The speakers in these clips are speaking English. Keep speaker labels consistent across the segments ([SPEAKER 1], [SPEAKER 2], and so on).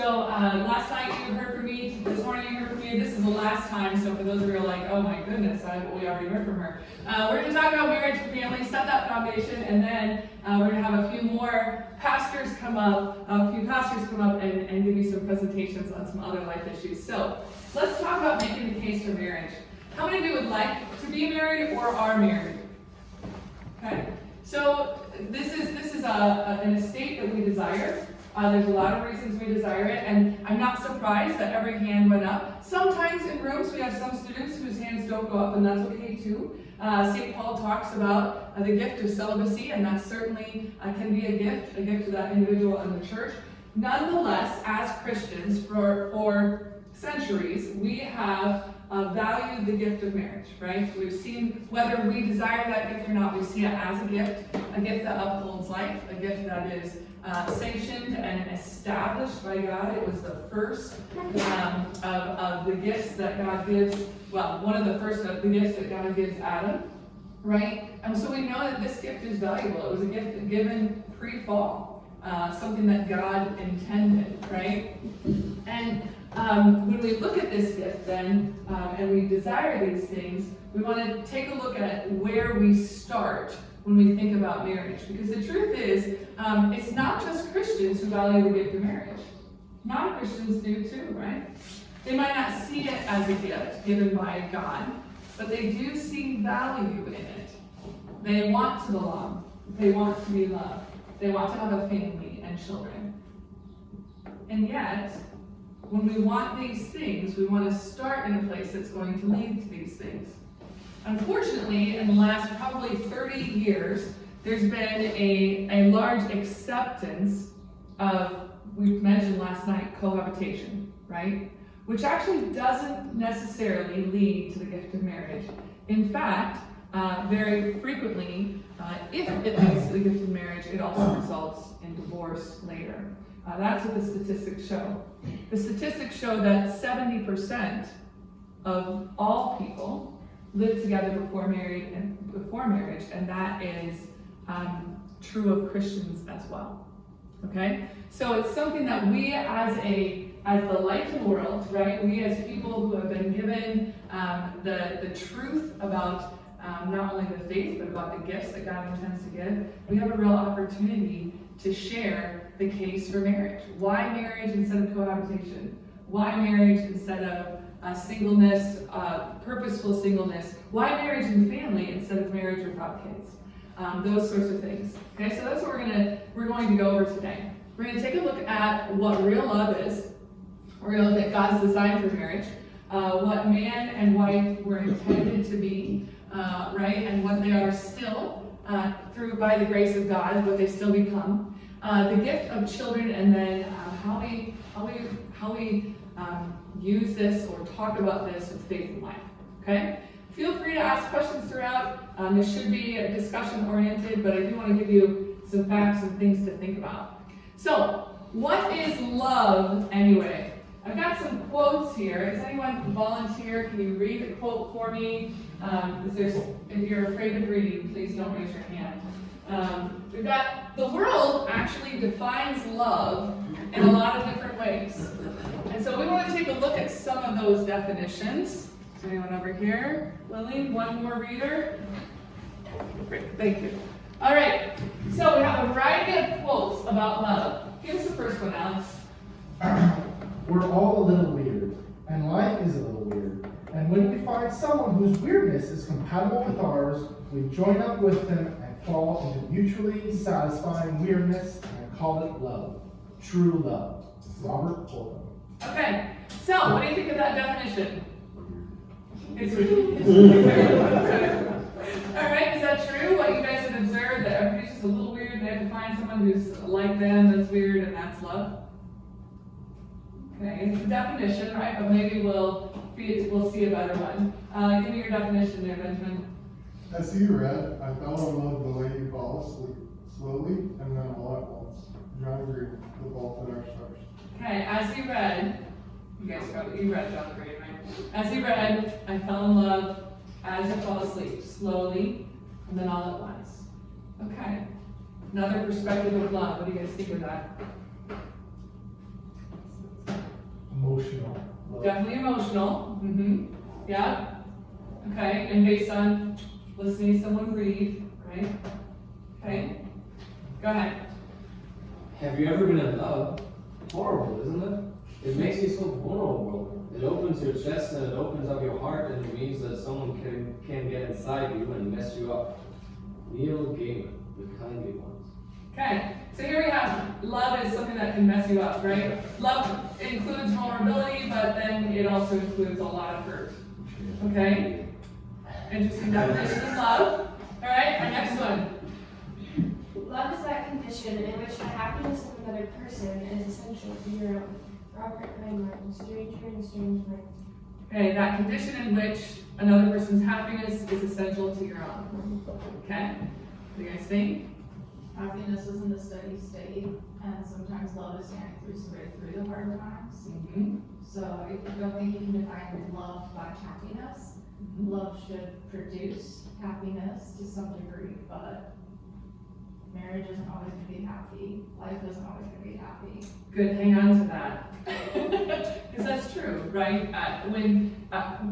[SPEAKER 1] So last night you heard from me, this morning you heard from me, this is the last time, so for those of you who are like, oh my goodness, we already heard from her. We're going to talk about marriage and family, set that foundation, and then we're going to have a few more pastors come up, and give you some presentations on some other life issues. So let's talk about making the case for marriage. How many of you would like to be married or are married? Okay, so this is an estate that we desire. There's a lot of reasons we desire it, and I'm not surprised that every hand went up. Sometimes in rooms we have some students whose hands don't go up, and that's okay too. St. Paul talks about the gift of celibacy, and that certainly can be a gift to that individual and the church. Nonetheless, as Christians, for centuries, we have valued the gift of marriage, right? We've seen whether we desire that gift or not, we see it as a gift that upholds life, a gift that is sanctioned and established by God. It was the first of the gifts that God gives, one of the first of the gifts that God gives Adam, right? And so we know that this gift is valuable. It was a gift given pre-fall, something that God intended, right? And when we look at this gift then, and we desire these things, we want to take a look at where we start when we think about marriage. Because the truth is, it's not just Christians who value the gift of marriage. Non-Christians do too, right? They might not see it as a gift given by God, but they do see value in it. They want to belong. They want to be loved. They want to have a family and children. And yet, when we want these things, we want to start in a place that's going to lead to these things. Unfortunately, in the last probably 30 years, there's been a large acceptance of, we mentioned last night, cohabitation, right? Which actually doesn't necessarily lead to the gift of marriage. In fact, very frequently, if it leads to the gift of marriage, it also results in divorce later. That's what the statistics show. The statistics show that 70% of all people live together before marriage, and that is true of Christians as well. Okay, so it's something that we, as the light of the world, right? We as people who have been given the truth about not only the faith but about the gifts that God intends to give. We have a real opportunity to share the case for marriage. Why marriage instead of cohabitation? Why marriage instead of singleness, purposeful singleness? Why marriage and family instead of marriage without kids? Those sorts of things. Okay, so that's what we're going to go over today. We're going to take a look at what real love is. We're going to look at God's design for marriage, what man and wife were intended to be, right, and what they are still by the grace of God, what they still become. The gift of children, and then how we use this or talk about this with faith and life. Okay? Feel free to ask questions throughout. This should be discussion oriented, but I do want to give you some facts and things to think about. So, what is love anyway? I've got some quotes here. Does anyone volunteer? Can you read a quote for me? If you're afraid of reading, please don't raise your hand. We've got, the world actually defines love in a lot of different ways. And so we want to take a look at some of those definitions. Is anyone over here? Lily, one more reader? Great, thank you. All right, so we have a variety of quotes about love. Give us the first one, Alex.
[SPEAKER 2] We're all a little weird, and life is a little weird. And when we find someone whose weirdness is compatible with ours, we join up with them and fall into mutually satisfying weirdness and call it love. True love. Robert Fulton.
[SPEAKER 1] Okay, so what do you think of that definition? It's all right, is that true? What you guys have observed, that everybody's just a little weird, and they have to find someone who's like them, that's weird, and that's love? Okay, it's a definition, right? But maybe we'll see a better one. Give me your definition there, Benjamin.
[SPEAKER 3] As you read, I fell in love the way you fall asleep, slowly and then all at once. John Green, The Fault in Our Stars.
[SPEAKER 1] Okay, as you read, you read John Green, right? As you read, I fell in love as you fall asleep, slowly and then all at once. Okay, another perspective of love. What do you guys think of that? Definitely emotional. Yeah. Okay, and based on listening to someone read, right? Okay. Go ahead.
[SPEAKER 4] Have you ever been in love? Horrible, isn't it? It makes you so vulnerable. It opens your chest and it opens up your heart, and it means that someone can get inside you and mess you up. Neil Gaiman, the kindly ones.
[SPEAKER 1] Okay, so here we have love is something that can mess you up, right? Love includes vulnerability, but then it also includes a lot of hurt. Okay? Interesting definition of love. All right, our next one.
[SPEAKER 5] Love is that condition in which the happiness of another person is essential to your own. Robert Heinlein, Stranger in a Strange Land.
[SPEAKER 1] Okay, that condition in which another person's happiness is essential to your own. Okay? What do you guys think?
[SPEAKER 6] Happiness isn't a steady state, and sometimes love is carrying somebody through the hard times. So I don't think you can define love by happiness. Love should produce happiness to some degree, but marriage isn't always going to be happy. Life isn't always going to be happy.
[SPEAKER 1] Good, hang on to that. Because that's true, right?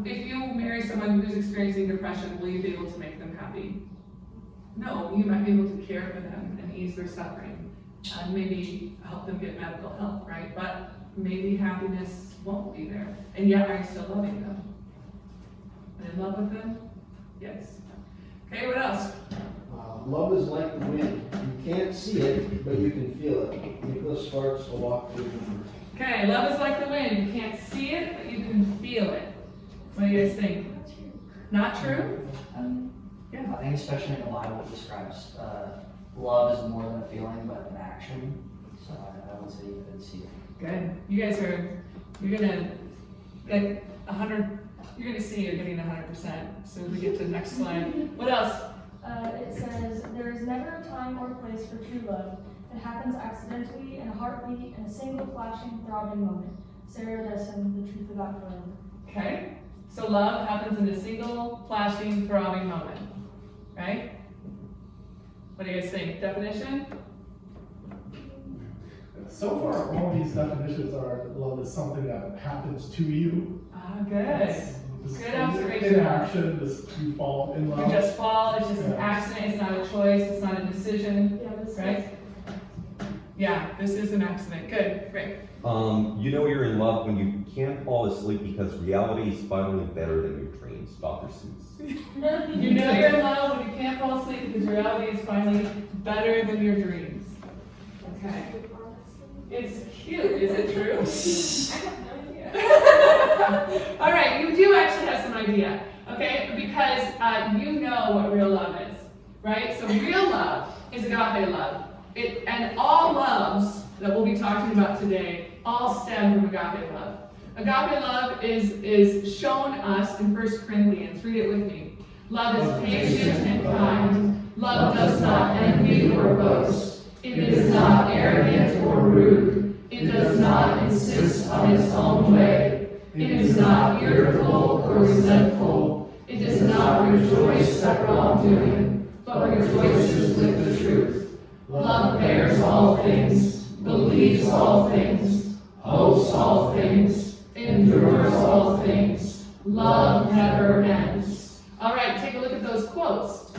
[SPEAKER 1] If you marry someone who's experiencing depression, will you be able to make them happy? No, you might be able to care for them and ease their suffering, and maybe help them get medical help, right? But maybe happiness won't be there, and yet are you still loving them? And in love with them? Yes. Okay, what else?
[SPEAKER 7] Love is like the wind. You can't see it, but you can feel it. Nicholas Sparks, A Walk Through the Woods.
[SPEAKER 1] Okay, love is like the wind. You can't see it, but you can feel it. What do you guys think? Not true?
[SPEAKER 8] I think especially in the Bible it describes love is more than a feeling but an action. So I would say you could see it.
[SPEAKER 1] Good. You guys you're gonna get 100, you're gonna see you're getting 100%. So we get to the next slide. What else?
[SPEAKER 5] It says, there is never a time or place for true love. It happens accidentally, in a heartbeat, in a single flashing, throbbing moment. Sarah Desson, The Truth About Forever.
[SPEAKER 1] Okay. So love happens in a single, flashing, throbbing moment. Right? What do you guys think? Definition?
[SPEAKER 2] So far, all these definitions are love is something that happens to you.
[SPEAKER 1] Ah, good.
[SPEAKER 2] Just
[SPEAKER 1] Good observation.
[SPEAKER 2] In action, just you fall in love.
[SPEAKER 1] You just fall, it's just an accident, it's not a choice, it's not a decision.
[SPEAKER 5] Yeah, this
[SPEAKER 1] Right? Yeah, this is an accident. Good, great.
[SPEAKER 9] You know you're in love when you can't fall asleep because reality is finally better than your dreams. Dr. Seuss.
[SPEAKER 1] You know you're in love when you can't fall asleep because reality is finally better than your dreams. Okay. It's cute, is it true?
[SPEAKER 5] I have no idea.
[SPEAKER 1] All right, you do actually have some idea, okay? Because you know what real love is, right? So real love is agape love. And all loves that we'll be talking about today all stem from agape love. Agape love is shown us in 1 Corinthians. Read it with me. Love is patient and kind. Love does not envy or boast. It is not arrogant or rude. It does not insist on its own way. It is not irritable or resentful. It does not rejoice at wrongdoing, but rejoices with the truth. Love bears all things, believes all things, hopes all things, endures all things. Love never ends. All right, take a look at those quotes.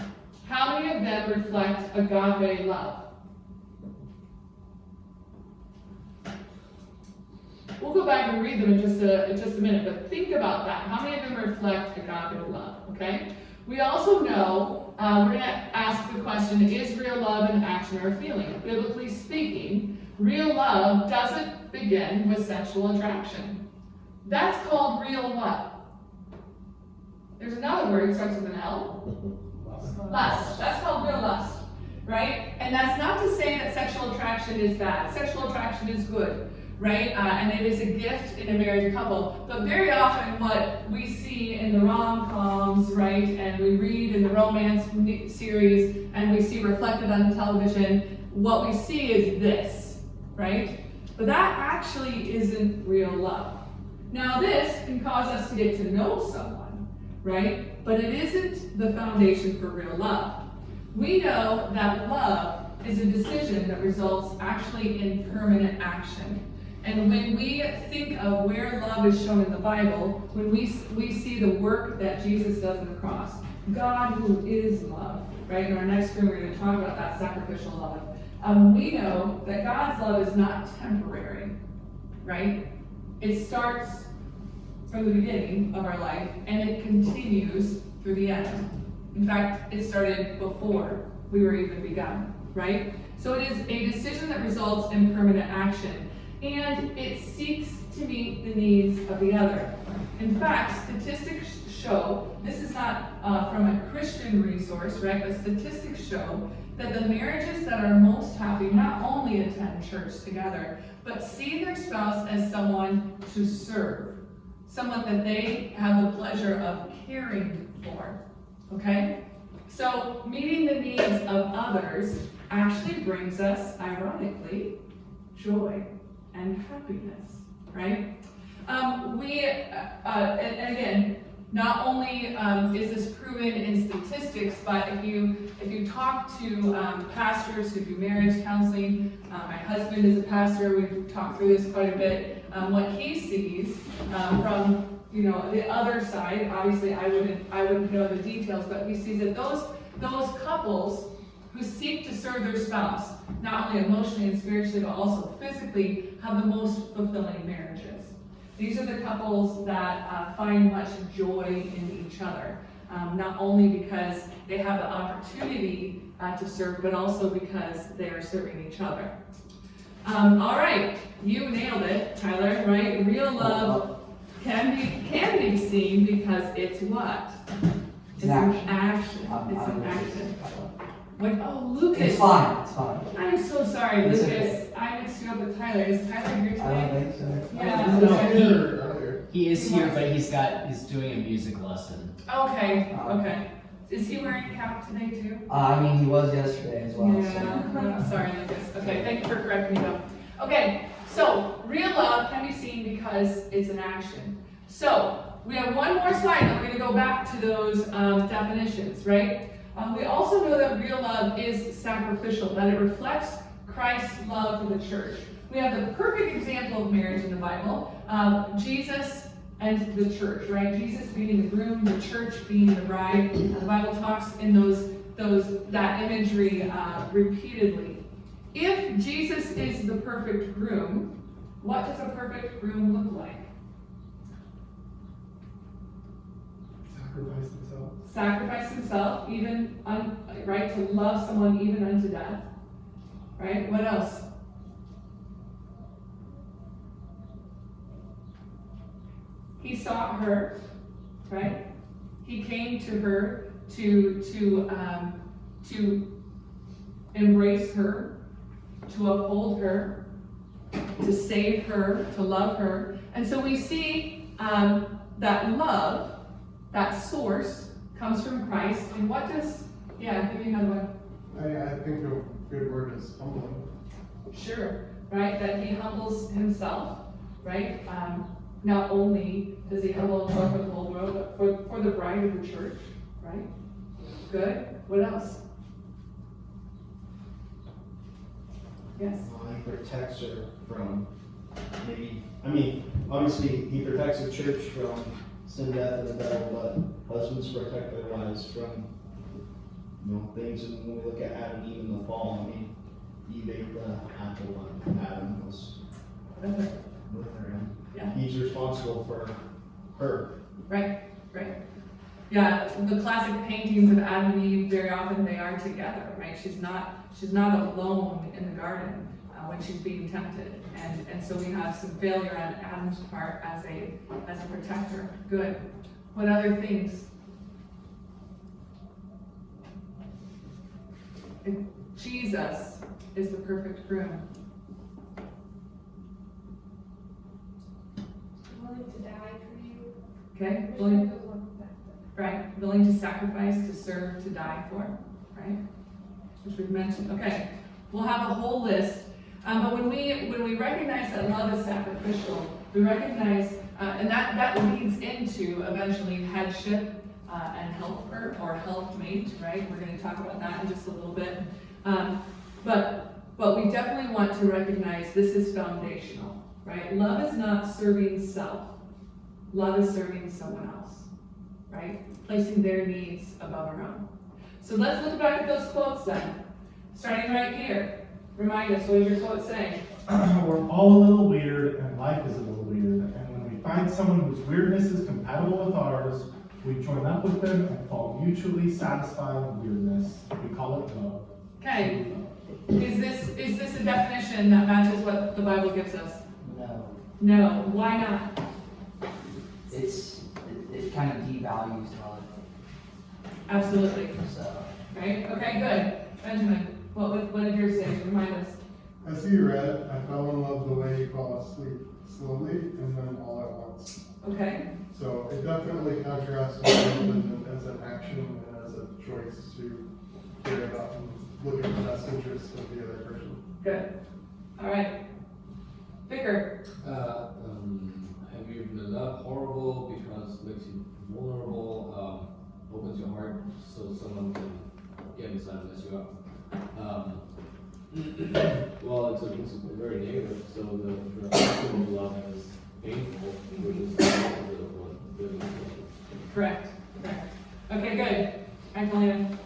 [SPEAKER 1] How many of them reflect agape love? We'll go back and read them in just a minute, but think about that. How many of them reflect agape love, okay? We also know, we're going to ask the question, is real love an action or a feeling? Biblically speaking, real love doesn't begin with sexual attraction. That's called real what? There's another word, it starts with an L. Lust. That's called real lust, right? And that's not to say that sexual attraction is bad. Sexual attraction is good, right? And it is a gift in a married couple. But very often what we see in the rom-coms, right, and we read in the romance series, and we see reflected on television, what we see is this, right? But that actually isn't real love. Now this can cause us to get to know someone, right? But it isn't the foundation for real love. We know that love is a decision that results actually in permanent action. And when we think of where love is shown in the Bible, when we see the work that Jesus does on the cross, God who is love, right? In our next screen, we're going to talk about that sacrificial love. We know that God's love is not temporary, right? It starts from the beginning of our life and it continues through the end. In fact, it started before we were even begun, right? So it is a decision that results in permanent action, and it seeks to meet the needs of the other. In fact, statistics show, this is not from a Christian resource, right, but statistics show that the marriages that are most happy not only attend church together, but see their spouse as someone to serve, someone that they have the pleasure of caring for, okay? So meeting the needs of others actually brings us, ironically, joy and happiness, right? And again, not only is this proven in statistics, but if you talk to pastors who do marriage counseling, my husband is a pastor, we've talked through this quite a bit, what he sees from the other side, obviously I wouldn't know the details, but he sees that those couples who seek to serve their spouse, not only emotionally and spiritually, but also physically, have the most fulfilling marriages. These are the couples that find much joy in each other, not only because they have the opportunity to serve, but also because they are serving each other. All right, you nailed it, Tyler, right? Real love can be seen because it's what? It's an action. It's an action. What? Oh, Lucas.
[SPEAKER 8] It's fine.
[SPEAKER 1] I'm so sorry,
[SPEAKER 8] It's
[SPEAKER 1] Lucas.
[SPEAKER 8] okay.
[SPEAKER 1] I mixed you up with Tyler. Is Tyler here today?
[SPEAKER 8] I don't think so.
[SPEAKER 1] Yeah.
[SPEAKER 3] He's
[SPEAKER 1] okay.
[SPEAKER 3] here earlier.
[SPEAKER 10] He is here, but he's doing a music lesson.
[SPEAKER 1] Okay. Is he wearing a cap today too?
[SPEAKER 8] I mean, he was yesterday as well.
[SPEAKER 1] Yeah. Sorry, Lucas. Okay, thank you for correcting me though. Okay, so real love can be seen because it's an action. So we have one more slide, and we're going to go back to those definitions, right? We also know that real love is sacrificial, that it reflects Christ's love for the church. We have the perfect example of marriage in the Bible, Jesus and the church, right? Jesus being the groom, the church being the bride. The Bible talks in that imagery repeatedly. If Jesus is the perfect groom, what does a perfect groom look like? Sacrifice himself, even right, to love someone even unto death, right? What else? He sought her, right? He came to her to embrace her, to uphold her, to save her, to love her, and so we see that love, that source, comes from Christ. And what does, give me another one.
[SPEAKER 3] I think a good word is humbling.
[SPEAKER 1] Sure, right? That he humbles himself, right? Not only does he humble himself for the whole world, but for the bride of the church, right? Good. What else? Yes.
[SPEAKER 7] He protects her from obviously he protects the church from sin, death, and the devil, but husbands protect their wives from things. And when we look at Adam and Eve in the fall, Eve ate the apple, and Adam was with her, and
[SPEAKER 1] Yeah.
[SPEAKER 7] he's responsible for her.
[SPEAKER 1] Right. Yeah, the classic paintings of Adam and Eve, very often they are together, right? She's not alone in the garden when she's being tempted, and so we have some failure on Adam's part as a protector. Good. What other things? If Jesus is the perfect groom.
[SPEAKER 6] Willing to die for you.
[SPEAKER 1] Okay, willing to sacrifice, to serve, to die for, right? Which we've mentioned. Okay, we'll have a whole list. But when we recognize that love is sacrificial, we recognize, and that leads into eventually headship and helper or helpmate, right? We're going to talk about that in just a little bit. But we definitely want to recognize this is foundational, right? Love is not serving self. Love is serving someone else, right? Placing their needs above our own. So let's look back at those quotes then. Starting right here. Remind us, what does your quote say?
[SPEAKER 2] We're all a little weird, and life is a little weird. And when we find someone whose weirdness is compatible with ours, we join up with them and fall mutually satisfying weirdness. We call it love.
[SPEAKER 1] Okay. Is this a definition that matches what the Bible gives us?
[SPEAKER 8] No,
[SPEAKER 1] No. Why not?
[SPEAKER 8] it kind of devalues love,
[SPEAKER 1] Absolutely.
[SPEAKER 8] so.
[SPEAKER 1] Right? Okay, good. Benjamin, what did yours say? Remind us.
[SPEAKER 3] I see you read it. I fell in love the way you fall asleep, slowly and then all at once.
[SPEAKER 1] Okay.
[SPEAKER 3] So it definitely contrasts with religion as an action and as a choice to carry out and look at the best interest of the other person.
[SPEAKER 1] Good. All right. Vicar.
[SPEAKER 4] Have you been loved horrible because it makes you vulnerable, opens your heart so someone can get inside and mess you up? Well, it's very negative, so the action of love is painful, which is the opposite of what good is.
[SPEAKER 1] Correct. Okay, good. Magdalena.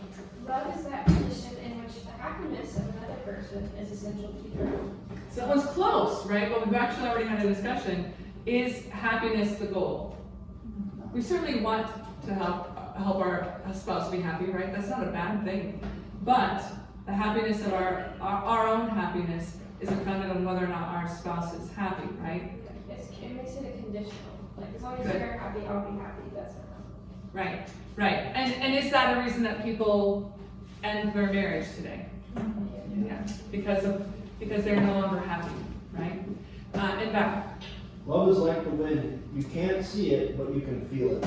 [SPEAKER 11] Love is that condition in which the happiness of another person is essential to your own.
[SPEAKER 1] So that one's close, right? But we've actually already had a discussion. Is happiness the goal? We certainly want to help our spouse be happy, right? That's not a bad thing. But the happiness of our own happiness is founded on whether or not our spouse is happy, right?
[SPEAKER 11] It makes it a conditional. Like, as long as
[SPEAKER 1] Good.
[SPEAKER 11] you're happy, I'll be happy. That's enough.
[SPEAKER 1] Right. And is that a reason that people end their marriage today? Yeah. Because they're no longer happy, right? And back.
[SPEAKER 7] Love is like the wind. You can't see it, but you can feel it.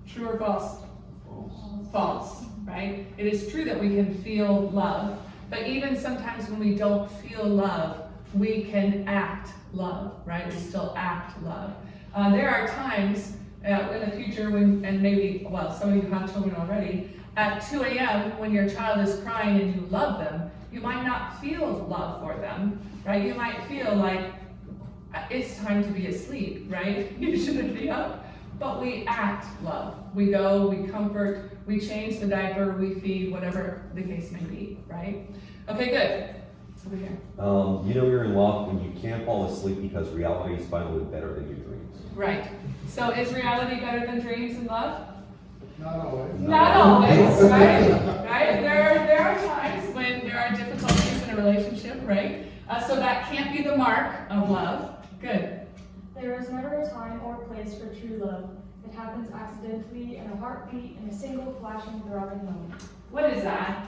[SPEAKER 1] True or false?
[SPEAKER 7] False.
[SPEAKER 1] False, right? It is true that we can feel love, but even sometimes when we don't feel love, we can act love, right? We still act love. There are times in the future when, and maybe, well, some of you have children already, at 2 a.m. when your child is crying and you love them, you might not feel love for them, right? You might feel like it's time to be asleep, right? You shouldn't be up. But we act love. We go, we comfort, we change the diaper, we feed, whatever the case may be, right? Okay, good. Over here.
[SPEAKER 9] You know you're in love when you can't fall asleep because reality is finally better than your dreams.
[SPEAKER 1] Right. So is reality better than dreams and love?
[SPEAKER 3] Not always.
[SPEAKER 1] Not always, right? Right? There are times when there are difficulties in a relationship, right? So that can't be the mark of love. Good.
[SPEAKER 5] There is never a time or place for true love. It happens accidentally in a heartbeat, in a single flashing, throbbing moment.
[SPEAKER 1] What is that?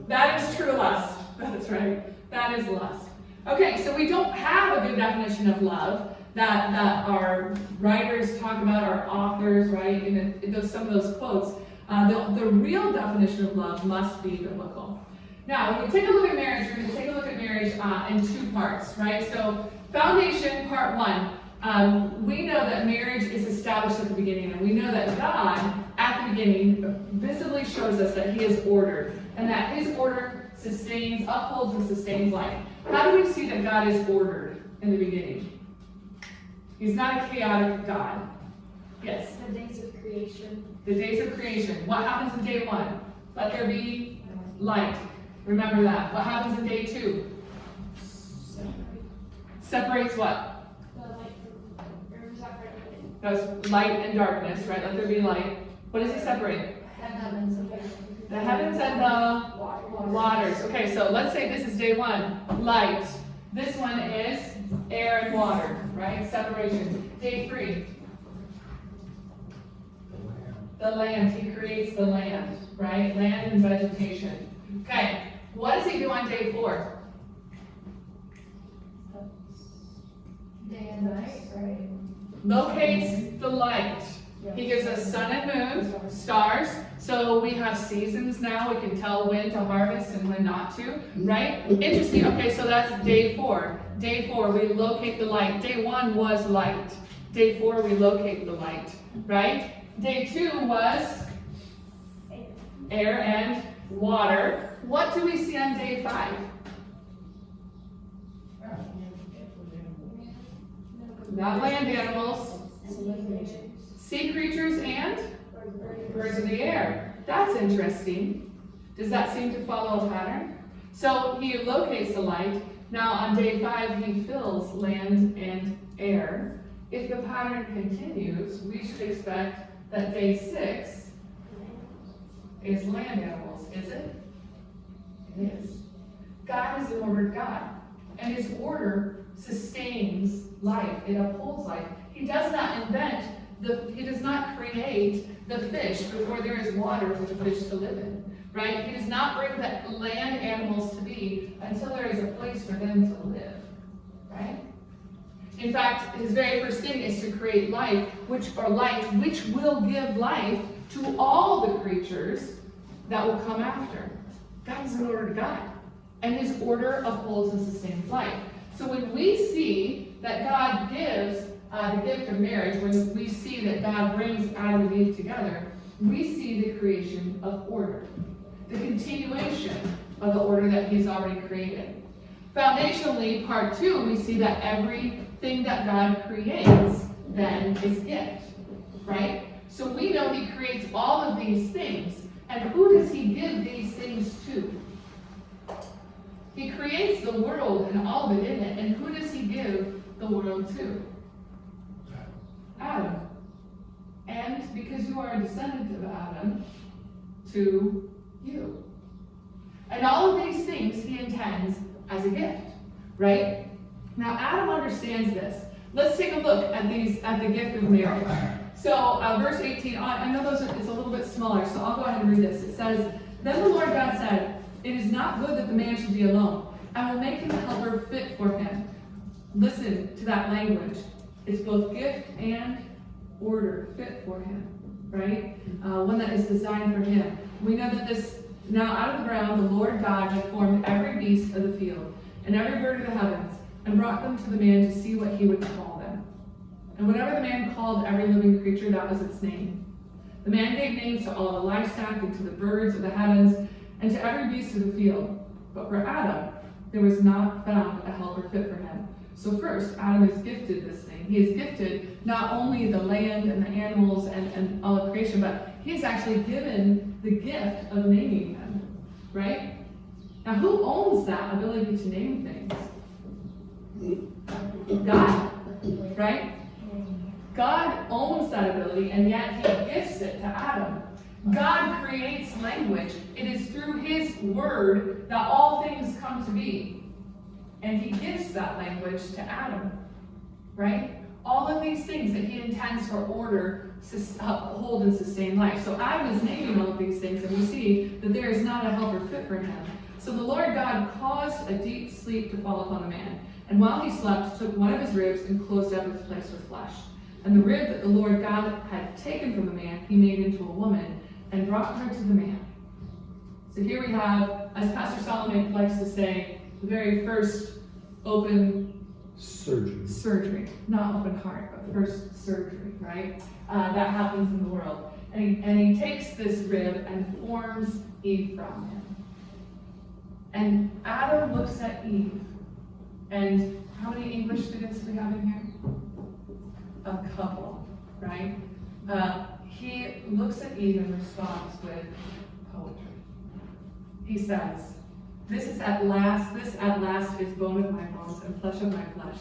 [SPEAKER 1] That is true lust. That's right. That is lust. Okay, so we don't have a good definition of love that our writers talk about, our authors, right? In some of those quotes. The real definition of love must be biblical. Now, when we take a look at marriage, we're going to take a look at marriage in two parts, right? So, foundation, part one. We know that marriage is established at the beginning, and we know that God, at the beginning, visibly shows us that He is ordered, and that His order upholds and sustains life. How do we see that God is ordered in the beginning? He's not a chaotic God. Yes?
[SPEAKER 11] The days of creation.
[SPEAKER 1] The days of creation. What happens in day one? Let there be light. Remember that. What happens in day two? Separates what?
[SPEAKER 11] The light from separate.
[SPEAKER 1] That's light and darkness, right? Let there be light. What does He separate?
[SPEAKER 11] The heavens and
[SPEAKER 1] The heavens and the waters. Okay, so let's say this is day one, light. This one is air and water, right? Separation. Day three, the land. He creates the land, right? Land and vegetation. Okay, what does He do on day four?
[SPEAKER 11] day and night, right?
[SPEAKER 1] Locates the light. He gives us sun and moon, stars. So we have seasons now. We can tell when to harvest and when not to, right? Interesting. Okay, so that's day four. Day four, we locate the light. Day one was light. Day four, we locate the light, right? Day two was air and water. What do we see on day five? Not land animals. Sea creatures and birds of the air. That's interesting. Does that seem to follow a pattern? So he locates the light. Now on day 5, he fills land and air. If the pattern continues, we should expect that day 6 is land animals, is it? It is. God is an ordered God, and his order sustains life. It upholds life. He does not he does not create the fish before there is water for the fish to live in, right? He does not bring the land animals to be until there is a place for them to live, right? In fact, his very first thing is to create life, which will give life to all the creatures that will come after. God is an ordered God, and his order upholds and sustains life. So when we see that God gives the gift of marriage, when we see that God brings Adam and Eve together, we see the creation of order, the continuation of the order that he's already created. Foundationally, part 2, we see that everything that God creates then is gift, right? So we know he creates all of these things, and who does he give these things to? He creates the world and all of it in it, and who does he give the world to? Adam. And because you are a descendant of Adam, to you. And all of these things he intends as a gift, right? Now Adam understands this. Let's take a look at the gift of marriage. So verse 18, I know it's a little bit smaller, so I'll go ahead and read this. It says, "Then the Lord God said, it is not good that the man should be alone. I will make him a helper fit for him." Listen to that language. It's both gift and order, fit for him, right? One that is designed for him. We know that now out of the ground, the Lord God had formed every beast of the field and every bird of the heavens and brought them to the man to see what he would call them. And whatever the man called every living creature, that was its name. The man gave names to all the livestock and to the birds of the heavens and to every beast of the field. But for Adam, there was not found a helper fit for him. So first, Adam is gifted this thing. He is gifted not only the land and the animals and all of creation, but he is actually given the gift of naming them, right? Now, who owns that ability to name things? God, right? God owns that ability, and yet he gifts it to Adam. God creates language. It is through his word that all things come to be. And he gives that language to Adam, right? All of these things that he intends for order to hold and sustain life. So Adam is naming all of these things, and we see that there is not a helper fit for him. So the Lord God caused a deep sleep to fall upon the man. And while he slept, took one of his ribs and closed up its place with flesh. And the rib that the Lord God had taken from the man, he made into a woman and brought her to the man. So here we have, as Pastor Solomon likes to say, the very first open surgery, not open heart, but first surgery, right? That happens in the world. And he takes this rib and forms Eve from him. And Adam looks at Eve, and how many English students do we have in here? A couple, right? He looks at Eve and responds with poetry. He says, this at last is bone of my bones and flesh of my flesh.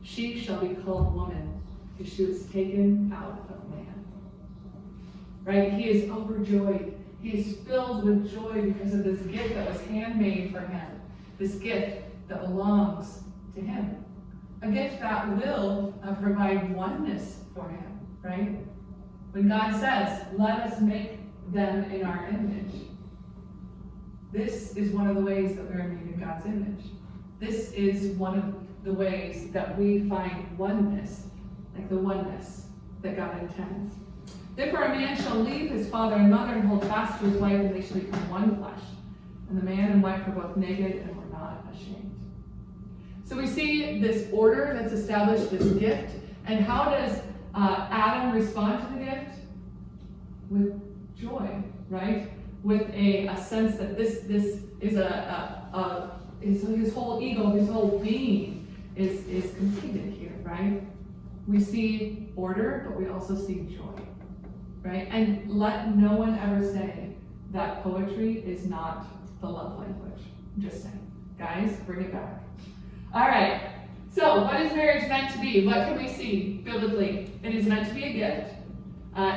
[SPEAKER 1] She shall be called woman, because she was taken out of man. Right? He is overjoyed. He is filled with joy because of this gift that was handmade for him. This gift that belongs to him. A gift that will provide oneness for him, right? When God says, let us make them in our image, this is one of the ways that we are made in God's image. This is one of the ways that we find oneness, like the oneness that God intends. Therefore a man shall leave his father and mother and hold fast to his wife, and they shall become one flesh. And the man and wife were both naked and were not ashamed. So we see this order that's established, this gift. And how does Adam respond to the gift? With joy, right? With a sense that this is his whole ego, his whole being is completed here, right? We see order, but we also see joy, right? And let no one ever say that poetry is not the love language. I'm just saying. Guys, bring it back. All right. So, what is marriage meant to be? What can we see biblically? It is meant to be a gift.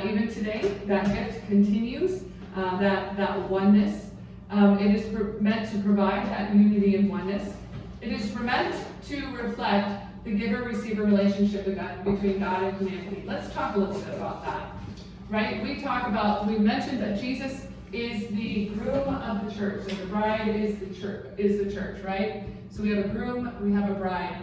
[SPEAKER 1] Even today, that gift continues, that oneness. It is meant to provide that unity and oneness. It is meant to reflect the giver-receiver relationship between God and humanity. Let's talk a little bit about that, right? We mentioned that Jesus is the groom of the church, and the bride is the church, right? So we have a groom, we have a bride.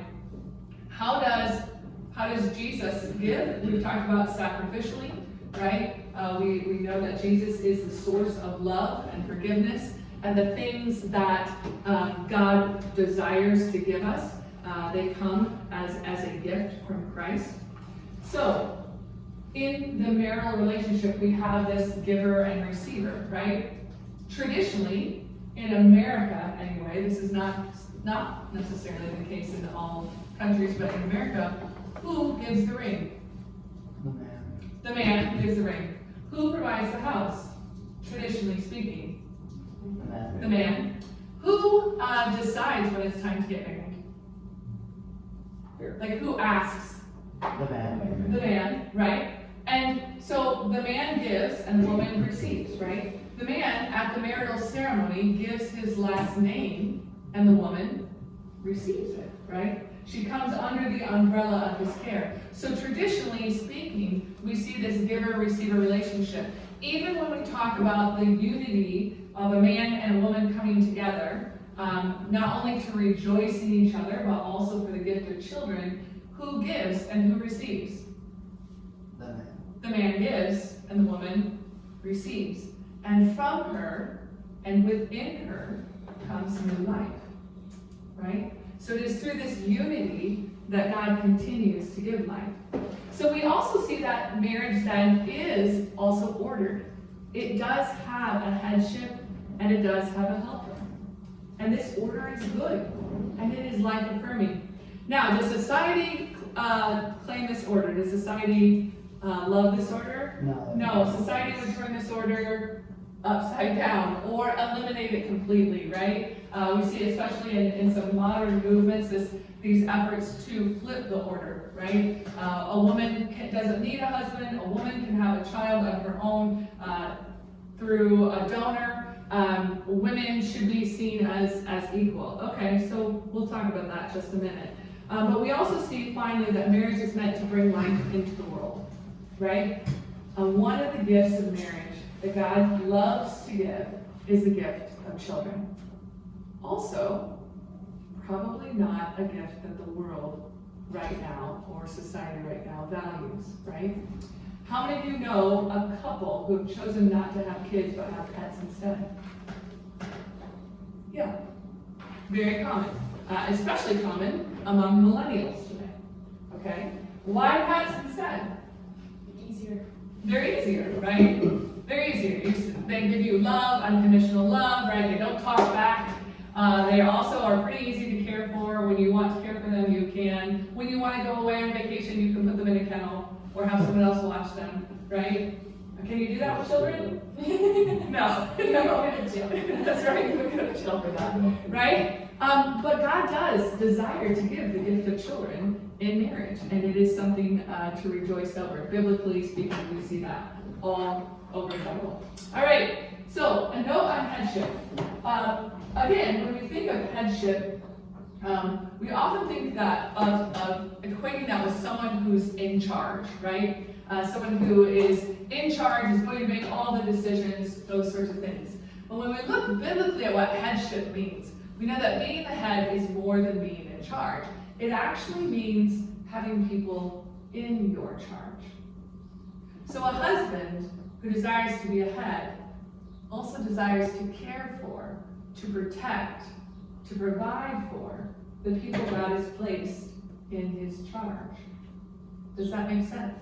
[SPEAKER 1] How does Jesus give? We've talked about sacrificially, right? We know that Jesus is the source of love and forgiveness, and the things that God desires to give us, they come as a gift from Christ. So, in the marital relationship, we have this giver and receiver, right? Traditionally, in America anyway, this is not necessarily the case in all countries, but in America, who gives the ring?
[SPEAKER 7] The man.
[SPEAKER 1] The man gives the ring. Who provides the house? Traditionally speaking,
[SPEAKER 8] The man.
[SPEAKER 1] the man. Who decides when it's time to get married? Like, who asks?
[SPEAKER 8] The man.
[SPEAKER 1] The man, right? And so the man gives and the woman receives, right? The man at the marital ceremony gives his last name and the woman receives it, right? She comes under the umbrella of his care. So traditionally speaking, we see this giver-receiver relationship. Even when we talk about the unity of a man and a woman coming together, not only to rejoice in each other, but also for the gift of children, who gives and who receives?
[SPEAKER 8] The man.
[SPEAKER 1] The man gives and the woman receives. And from her and within her comes new life, right? So it is through this unity that God continues to give life. So we also see that marriage then is also ordered. It does have a headship and it does have a helper. And this order is good and it is life affirming. Now, does society claim this order? Does society love this order?
[SPEAKER 8] No.
[SPEAKER 1] No, society would turn this order upside down or eliminate it completely, right? We see especially in some modern movements these efforts to flip the order, right? A woman doesn't need a husband, a woman can have a child of her own through a donor. Women should be seen as equal. Okay, so we'll talk about that just a minute. But we also see finally that marriage is meant to bring life into the world, right? One of the gifts of marriage that God loves to give is the gift of children. Also, probably not a gift that the world right now or society right now values, right? How many of you know a couple who have chosen not to have kids but have pets instead? Yeah, very common, especially common among millennials today, okay? Why pets instead?
[SPEAKER 11] Easier.
[SPEAKER 1] They're easier, right? They're easier. They give you love, unconditional love, right? They don't talk back. They also are pretty easy to care for. When you want to care for them, you can. When you want to go away on vacation, you can put them in a kennel or have someone else watch them, right? Can you do that with children? No. That's right, you would go to jail for that, right? But God does desire to give the gift of children in marriage, and it is something to rejoice over. Biblically speaking, we see that all over the Bible. All right, so a note on headship. Again, when we think of headship, we often think that of equating that with someone who's in charge, right? Someone who is in charge, is going to make all the decisions, those sorts of things. But when we look biblically at what headship means, we know that being the head is more than being in charge. It actually means having people in your charge. So a husband who desires to be a head also desires to care for, to protect, to provide for the people God has placed in his charge. Does that make sense?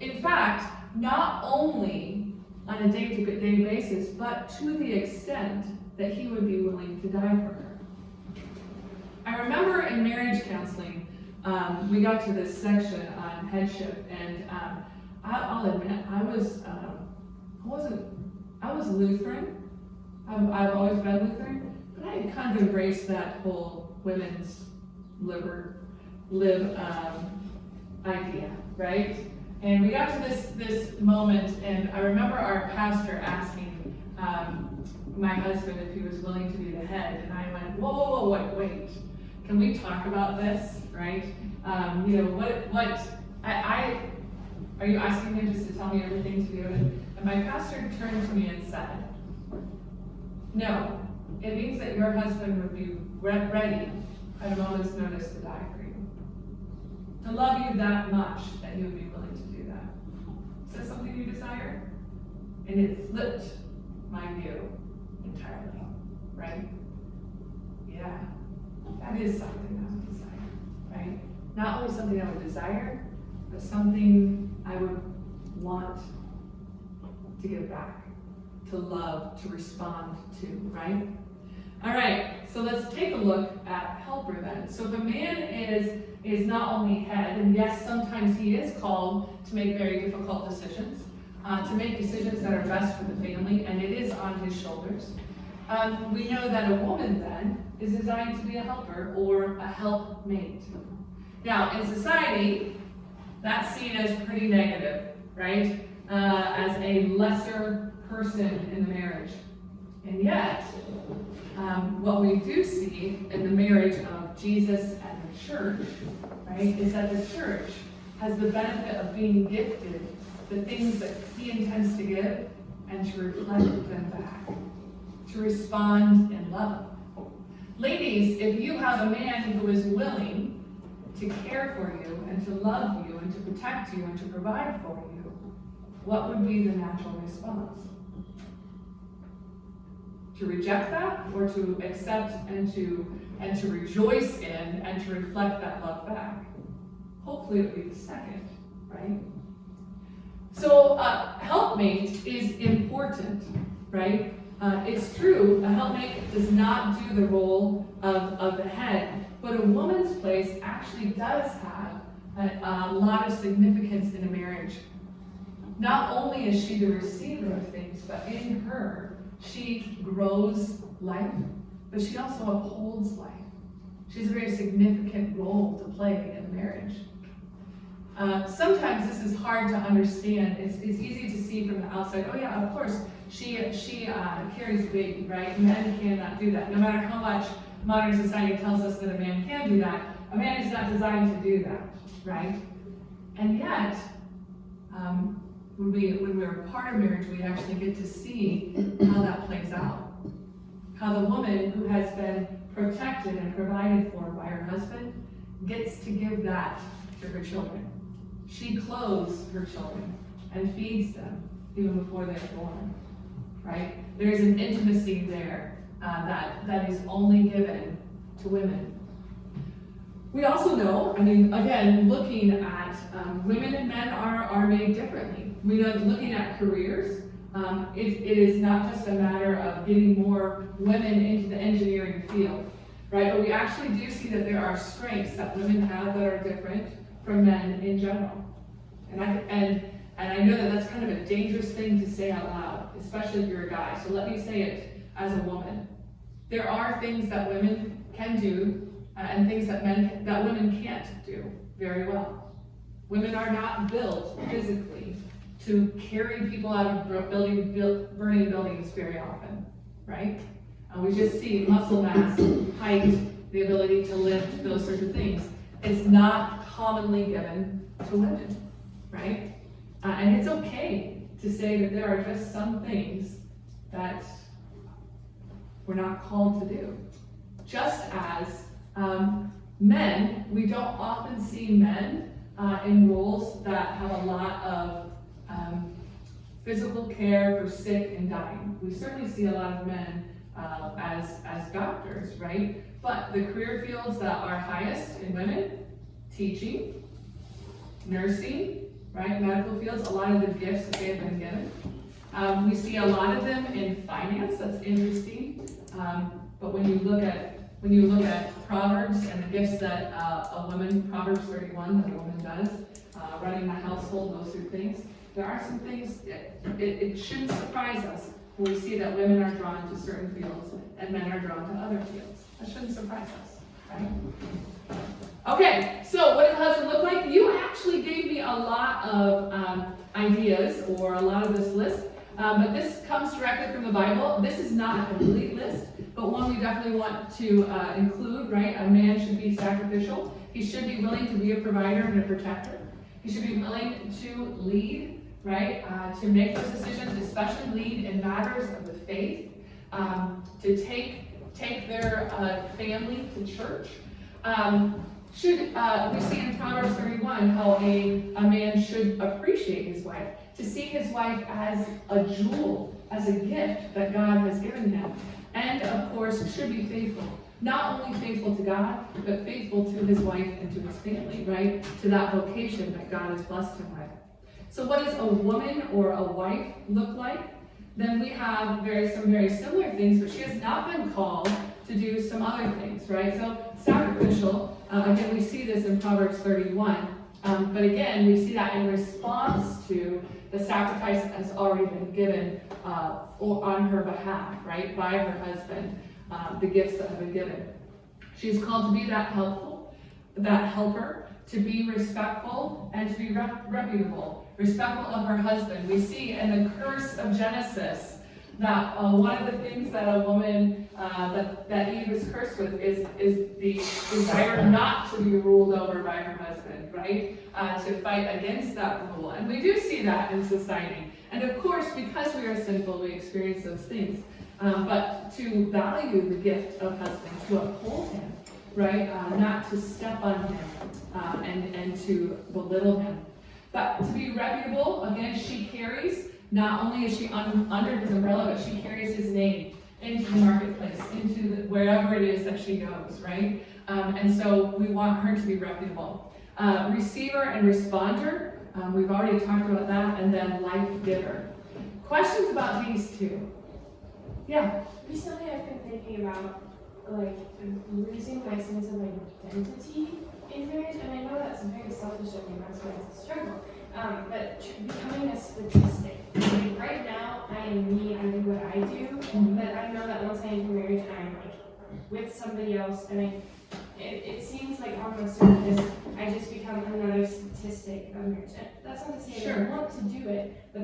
[SPEAKER 1] In fact, not only on a day-to-day basis, but to the extent that he would be willing to die for her. I remember in marriage counseling, we got to this section on headship, and I'll admit, I was Lutheran. I've always been Lutheran, but I had kind of embraced that whole women's live idea, right? And we got to this moment, and I remember our pastor asking my husband if he was willing to be the head, and I went, whoa, wait. Can we talk about this, right? Are you asking him just to tell me everything to do? And my pastor turned to me and said, no, it means that your husband would be ready at a moment's notice to die for you. To love you that much that he would be willing to do that. Is that something you desire? And it flipped my view entirely, right? Yeah, that is something I would desire, right? Not only something I would desire, but something I would want to give back, to love, to respond to, right? All right, so let's take a look at helper then. So if a man is not only head, and yes, sometimes he is called to make very difficult decisions, to make decisions that are best for the family, and it is on his shoulders. We know that a woman then is designed to be a helper or a helpmate. Now, in society, that's seen as pretty negative, right? As a lesser person in the marriage. And yet, what we do see in the marriage of Jesus and the church, right, is that the church has the benefit of being gifted the things that he intends to give and to reflect them back, to respond in love. Ladies, if you have a man who is willing to care for you and to love you and to protect you and to provide for you, what would be the natural response? To reject that, or to accept and to rejoice in and to reflect that love back? Hopefully it would be the second, right? So helpmate is important, right? It's true, a helpmate does not do the role of the head, but a woman's place actually does have a lot of significance in a marriage. Not only is she the receiver of things, but in her, she grows life, but she also upholds life. She has a very significant role to play in marriage. Sometimes this is hard to understand. It's easy to see from the outside, oh yeah, of course, she carries the baby, right? Men cannot do that. No matter how much modern society tells us that a man can do that, a man is not designed to do that, right? And yet, when we're part of marriage, we actually get to see how that plays out. How the woman who has been protected and provided for by her husband gets to give that to her children. She clothes her children and feeds them even before they're born, right? There's an intimacy there that is only given to women. We also know, again, looking at women and men are made differently. We know that looking at careers, it is not just a matter of getting more women into the engineering field, right? But we actually do see that there are strengths that women have that are different from men in general. And I know that that's kind of a dangerous thing to say out loud, especially if you're a guy. So let me say it as a woman. There are things that women can do and things that women can't do very well. Women are not built physically to carry people out of burning buildings very often, right? We just see muscle mass, height, the ability to lift, those sorts of things. It's not commonly given to women, right? And it's okay to say that there are just some things that we're not called to do. Just as men, we don't often see men in roles that have a lot of physical care for sick and dying. We certainly see a lot of men as doctors, right? But the career fields that are highest in women, teaching, nursing, right? Medical fields, a lot of the gifts that they have been given. We see a lot of them in finance, that's interesting. But when you look at when you look at Proverbs and the gifts that a woman, Proverbs 31, that a woman does, running the household, those two things, there are some things, it shouldn't surprise us when we see that women are drawn to certain fields and men are drawn to other fields. That shouldn't surprise us, right? Okay, so what does husband look like? You actually gave me a lot of ideas, or a lot of this list, but this comes directly from the Bible. This is not a complete list, but one we definitely want to include, right? A man should be sacrificial. He should be willing to be a provider and a protector. He should be willing to lead, right? To make those decisions, especially lead in matters of the faith, to take their family to church. We see in Proverbs 31 how a man should appreciate his wife, to see his wife as a jewel, as a gift that God has given him. And of course, should be faithful. Not only faithful to God, but faithful to his wife and to his family, right? To that vocation that God has blessed him with. So what does a woman or a wife look like? Then we have some very similar things, but she has not been called to do some other things, right? So sacrificial, again, we see this in Proverbs 31, but again, we see that in response to the sacrifice that has already been given on her behalf, right, by her husband, the gifts that have been given. She's called to be that helper, to be respectful, and to be reputable. Respectful of her husband. We see in the curse of Genesis that one of the things that a woman, that Eve is cursed with is the desire not to be ruled over by her husband, right? To fight against that rule. And we do see that in society. And of course, because we are sinful, we experience those things. But to value the gift of husband, to uphold him, right? Not to step on him and to belittle him. But to be reputable, again, she carries, not only is she under his umbrella, but she carries his name into the marketplace, into wherever it is that she goes, right? And so we want her to be reputable. Receiver and responder, we've already talked about that, and then life giver. Questions about these two? Yeah?
[SPEAKER 11] Recently I've been thinking about losing my sense of identity in marriage, and I know that's very selfish of me, that's why it's a struggle. But becoming a statistic. Like, right now, I am me, I do what I do, but I know that once I enter marriage, I'm with somebody else, and it seems like on the surface, I just become another statistic of marriage. And that's not to say I don't want to do it, but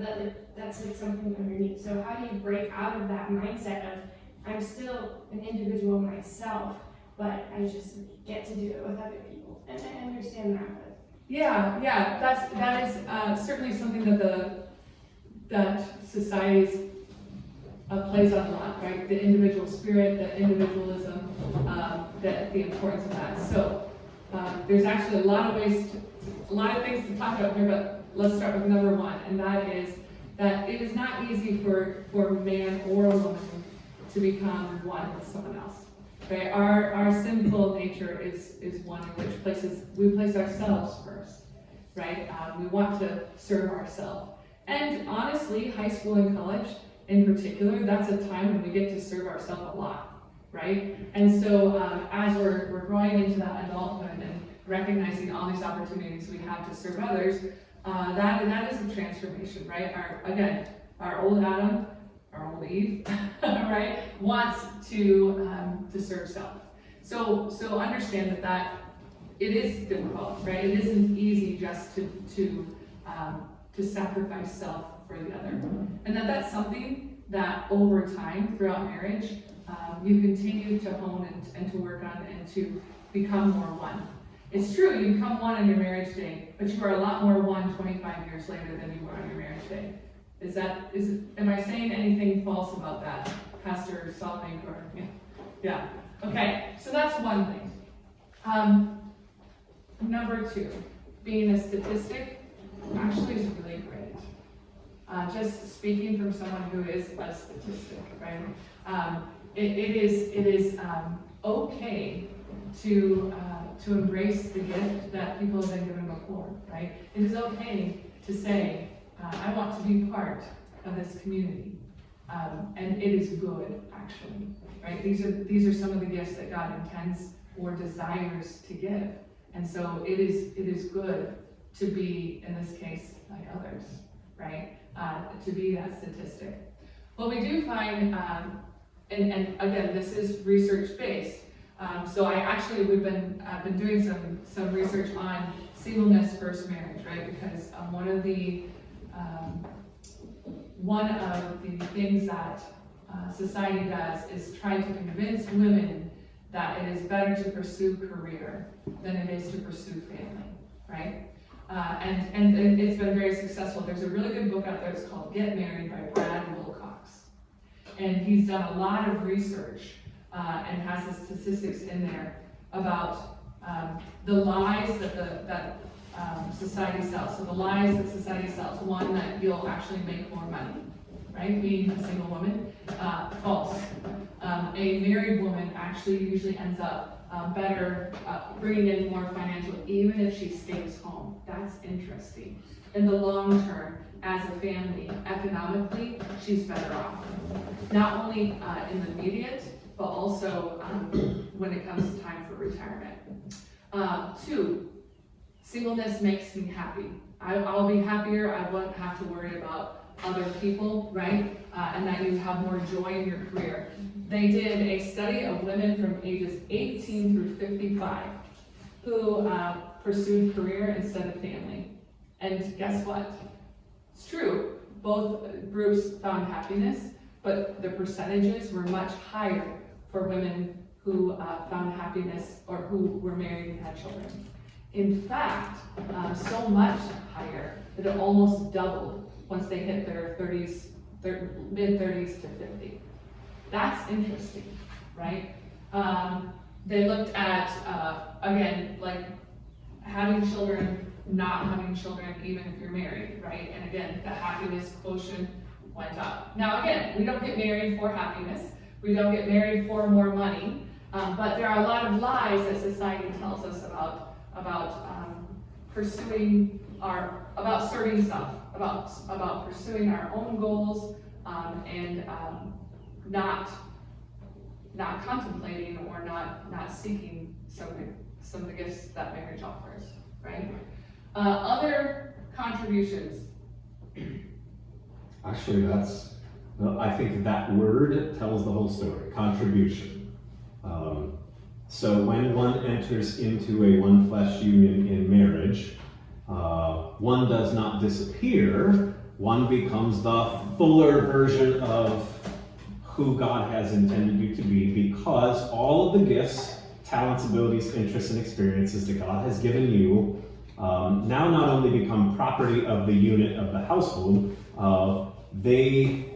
[SPEAKER 11] that's something underneath. So how do you break out of that mindset of I'm still an individual myself, but I just get to do it with other people? And I understand that. But
[SPEAKER 1] Yeah, that is certainly something that society plays on a lot, right? The individual spirit, the individualism, the importance of that. So there's actually a lot of things to talk about here, but let's start with number one, and that is that it is not easy for a man or a woman to become one with someone else. Right? Our sinful nature is one in which we place ourselves first, right? We want to serve ourselves. And honestly, high school and college in particular, that's a time when we get to serve ourselves a lot, right? And so as we're growing into that adulthood and recognizing all these opportunities we have to serve others, that is a transformation, right? Our old Adam, our old Eve, right, wants to serve self. So understand that it is difficult, right? It isn't easy just to sacrifice self for the other, and that's something that over time throughout marriage you continue to hone and to work on and to become more one. It's true, you become one on your marriage day, but you are a lot more one 25 years later than you were on your marriage day. Am I saying anything false about that, Pastor Solomon? Yeah. Okay, so that's one thing. Number two, being a statistic actually is really great. Just speaking from someone who is a statistic, right? It is okay to embrace the gift that people have been given before, right? It is okay to say, I want to be part of this community. And it is good, actually, right? These are some of the gifts that God intends or desires to give. And so it is good to be, in this case, like others, right? To be that statistic. What we do find, and again, this is research-based. So we've been doing some research on singleness versus marriage, right? Because one of the things that society does is try to convince women that it is better to pursue career than it is to pursue family, right? And it's been very successful. There's a really good book out there. It's called Get Married by Brad Wilcox. And he's done a lot of research and has the statistics in there about the lies that society sells. So the lies that society sells, one, that you'll actually make more money, right? Being a single woman, false. A married woman actually usually ends up better, bringing in more financial, even if she stays home. That's interesting. In the long term, as a family, economically, she's better off. Not only in the immediate, but also when it comes time for retirement. 2, singleness makes me happy. I'll be happier. I won't have to worry about other people, right? And that you have more joy in your career. They did a study of women from ages 18 through 55 who pursued career instead of family. And guess what? It's true. Both groups found happiness, but the percentages were much higher for women who found happiness or who were married and had children. In fact, so much higher that it almost doubled once they hit their mid-30s to 50. That's interesting, right? They looked at, again, like having children, not having children, even if you're married, right? And again, the happiness quotient went up. Now again, we don't get married for happiness. We don't get married for more money. But there are a lot of lies that society tells us about pursuing about certain stuff, about pursuing our own goals, and not contemplating or not seeking some of the gifts that marriage offers, right? Other contributions.
[SPEAKER 12] Actually, I think that word tells the whole story, contribution. So when one enters into a one flesh union in marriage, one does not disappear, one becomes the fuller version of who God has intended you to be, because all of the gifts, talents, abilities, interests, and experiences that God has given you now not only become property of the unit of the household, they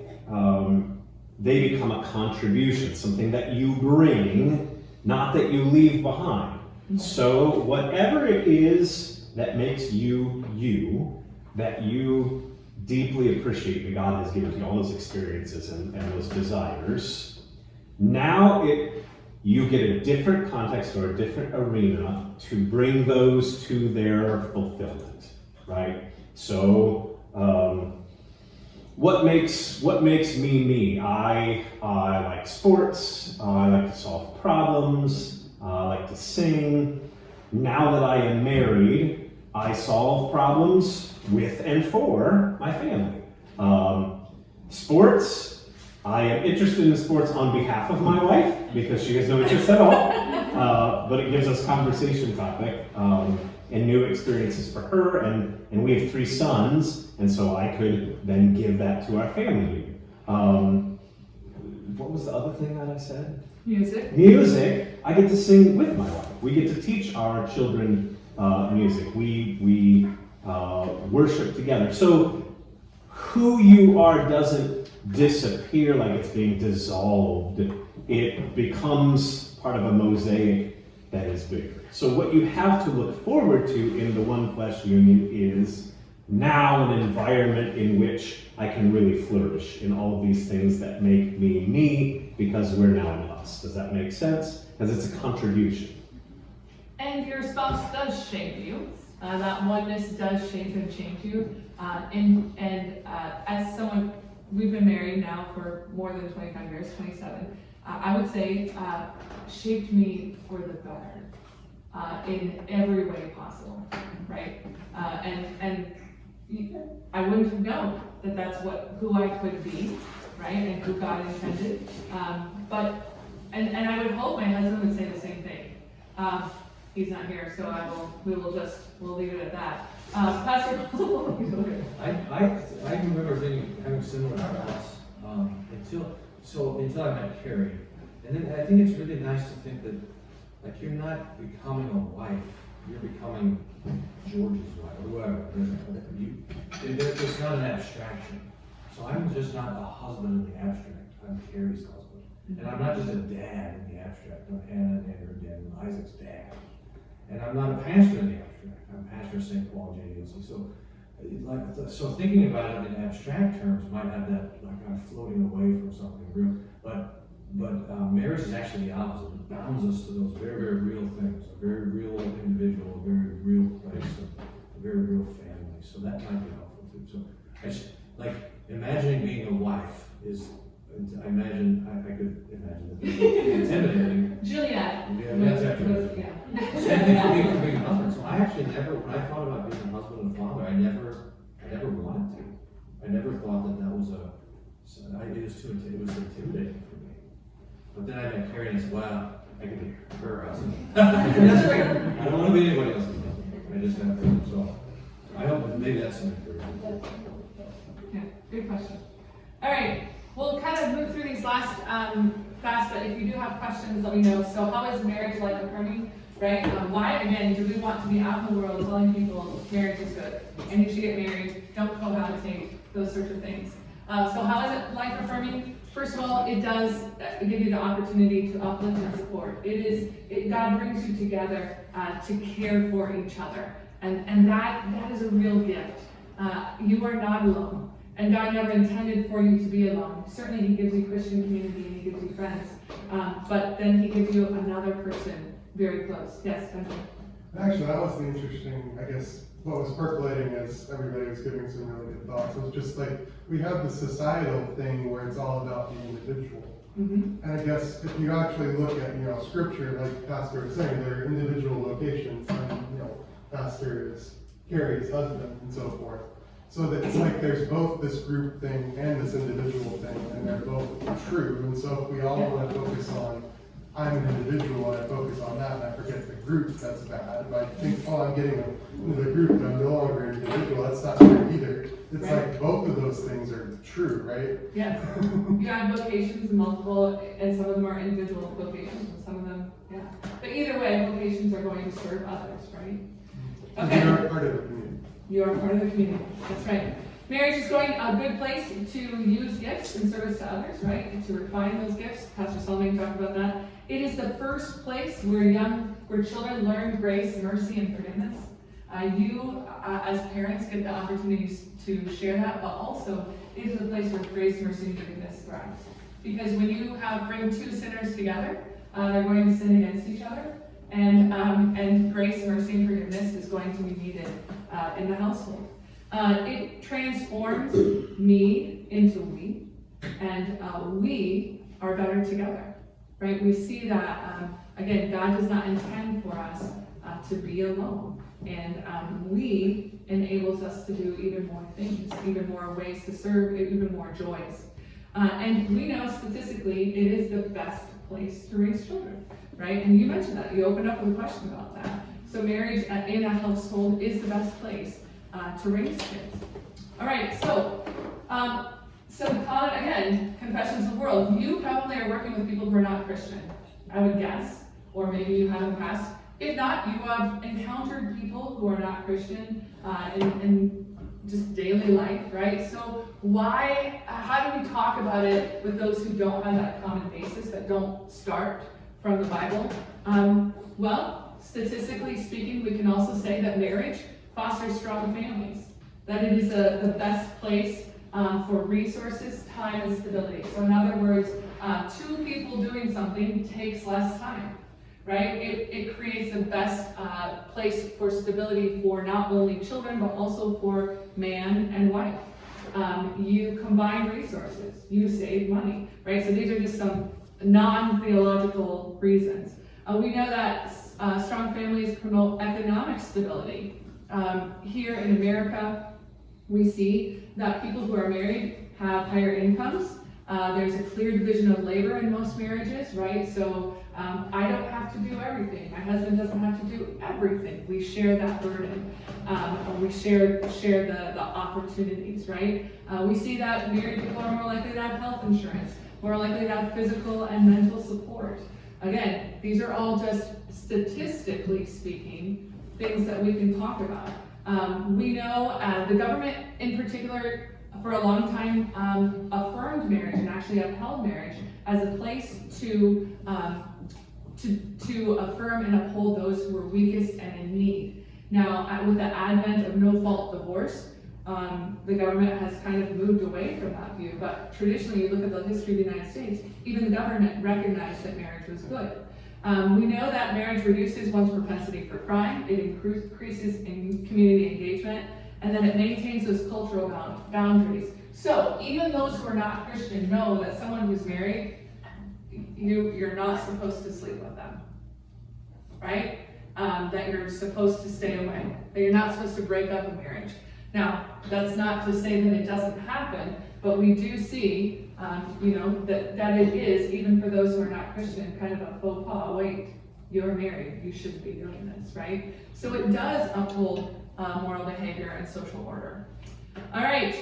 [SPEAKER 12] become a contribution, something that you bring, not that you leave behind. So whatever it is that makes you you, that you deeply appreciate that God has given you, all those experiences and those desires, now you get a different context or a different arena to bring those to their fulfillment, right? So what makes me me? I like sports, I like to solve problems, I like to sing. Now that I am married, I solve problems with and for my family. Sports, I am interested in sports on behalf of my wife because she has no interest at all, but it gives us conversation topic and new experiences for her, and we have 3 sons, and so I could then give that to our family. What was the other thing that I said?
[SPEAKER 1] Music.
[SPEAKER 12] Music. I get to sing with my wife. We get to teach our children music. We worship together. So who you are doesn't disappear like it's being dissolved. It becomes part of a mosaic that is bigger. So what you have to look forward to in the one flesh union is now an environment in which I can really flourish in all of these things that make me me, because we're now in us. Does that make sense? Because it's a contribution.
[SPEAKER 1] And your spouse does shape you. That oneness does shape and change you. And as someone we've been married now for more than 25 years, 27, I would say shaped me for the better in every way possible, right? And I wouldn't have known that that's who I could be, right? And who God intended. And I would hope my husband would say the same thing. He's not here, so we'll leave it at that. Pastor,
[SPEAKER 13] I remember having similar thoughts until I met Carrie. And then I think it's really nice to think that, like, you're not becoming a wife, you're becoming George's wife, or whoever. It's not an abstraction. So I'm just not a husband in the abstract, I'm Carrie's husband. And I'm not just a dad in the abstract, I'm Hannah and her dad and Isaac's dad. And I'm not a pastor in the abstract, I'm pastor of St. Paul JDLC. So thinking about it in abstract terms might have that, like, I'm floating away from something real. But marriage is actually the opposite. It bounds us to those very, very real things, a very real individual, a very real place, a very real family. So that might be helpful too. So I just, like, imagining being a wife is, I could imagine that it's intimidating.
[SPEAKER 1] Juliet.
[SPEAKER 13] Yeah, that's actually.
[SPEAKER 1] Yeah.
[SPEAKER 13] Same thing for me for being a husband. So I actually never, when I thought about being a husband and father, I never wanted to. I never thought that was it was intimidating for me. But then I met Carrie and I said, wow, I could be her husband. That's great. I don't want to be anybody else's husband. I just have her. So I hope that maybe that's something for you.
[SPEAKER 1] Yeah, good question. All right, we'll kind of move through these last fast, but if you do have questions, let me know. So how is marriage life affirming, right? Why, again, do we want to be out in the world telling people marriage is good, and you should get married, don't cohabitate, those sorts of things. So how is it life affirming? First of all, it does give you the opportunity to uplift and support. God brings you together to care for each other. And that is a real gift. You are not alone. And God never intended for you to be alone. Certainly He gives you Christian community and He gives you friends. But then He gives you another person very close. Yes, Benjamin?
[SPEAKER 3] Actually, that was the interesting, I guess, what was percolating as everybody was giving some really good thoughts. It was just like, we have the societal thing where it's all about the individual.
[SPEAKER 1] Mm-hmm.
[SPEAKER 3] And I guess if you actually look at, scripture, like Pastor was saying, there are individual locations, and, Pastor is Carrie's husband and so forth. So that it's like there's both this group thing and this individual thing, and they're both true. And so if we all want to focus on, I'm an individual, and I focus on that, and I forget the group, that's bad. If I think, I'm getting into the group, and I'm no longer an individual, that's not true either. It's like both of those things are true, right?
[SPEAKER 1] Yes. You have vocations, multiple, and some of them are individual vocations, and some of them, yeah. But either way, vocations are going to serve others, right? Okay.
[SPEAKER 3] You are part of the community.
[SPEAKER 1] You are part of the community. That's right. Marriage is going a good place to use gifts in service to others, right? To refine those gifts. Pastor Solomon talked about that. It is the first place where children learn grace, mercy, and forgiveness. You, as parents, get the opportunities to share that, but also it is the place where grace, mercy, and forgiveness thrives. Because when you bring two sinners together, they're going to sin against each other, and grace, mercy, and forgiveness is going to be needed in the household. It transforms me into we, and we are better together, right? We see that, again, God does not intend for us to be alone, and we enables us to do even more things, even more ways to serve, even more joys. And we know statistically it is the best place to raise children, right? And you mentioned that, you opened up with a question about that. So marriage in a household is the best place to raise kids. All right, so again, confessions of the world. You probably are working with people who are not Christian, I would guess, or maybe you have in the past. If not, you have encountered people who are not Christian in just daily life, right? So how do we talk about it with those who don't have that common basis, that don't start from the Bible? Well, statistically speaking, we can also say that marriage fosters strong families, that it is the best place for resources, time, and stability. So in other words, two people doing something takes less time, right? It creates the best place for stability for not only children, but also for man and wife. You combine resources, you save money, right? So these are just some non-theological reasons. We know that strong families promote economic stability. Here in America, we see that people who are married have higher incomes. There's a clear division of labor in most marriages, right? So I don't have to do everything. My husband doesn't have to do everything. We share that burden. We share the opportunities, right? We see that married people are more likely to have health insurance, more likely to have physical and mental support. Again, these are all just statistically speaking things that we can talk about. We know the government in particular for a long time affirmed marriage and actually upheld marriage as a place to affirm and uphold those who were weakest and in need. Now, with the advent of no-fault divorce, the government has kind of moved away from that view, but traditionally, you look at the history of the United States, even the government recognized that marriage was good. We know that marriage reduces one's propensity for crime, it increases in community engagement, and then it maintains those cultural boundaries. So even those who are not Christian know that someone who's married, you're not supposed to sleep with them, right? That you're supposed to stay away, that you're not supposed to break up a marriage. Now, that's not to say that it doesn't happen, but we do see, that it is, even for those who are not Christian, kind of a faux pas. Wait, you're married, you shouldn't be doing this, right? So it does uphold moral behavior and social order. All right,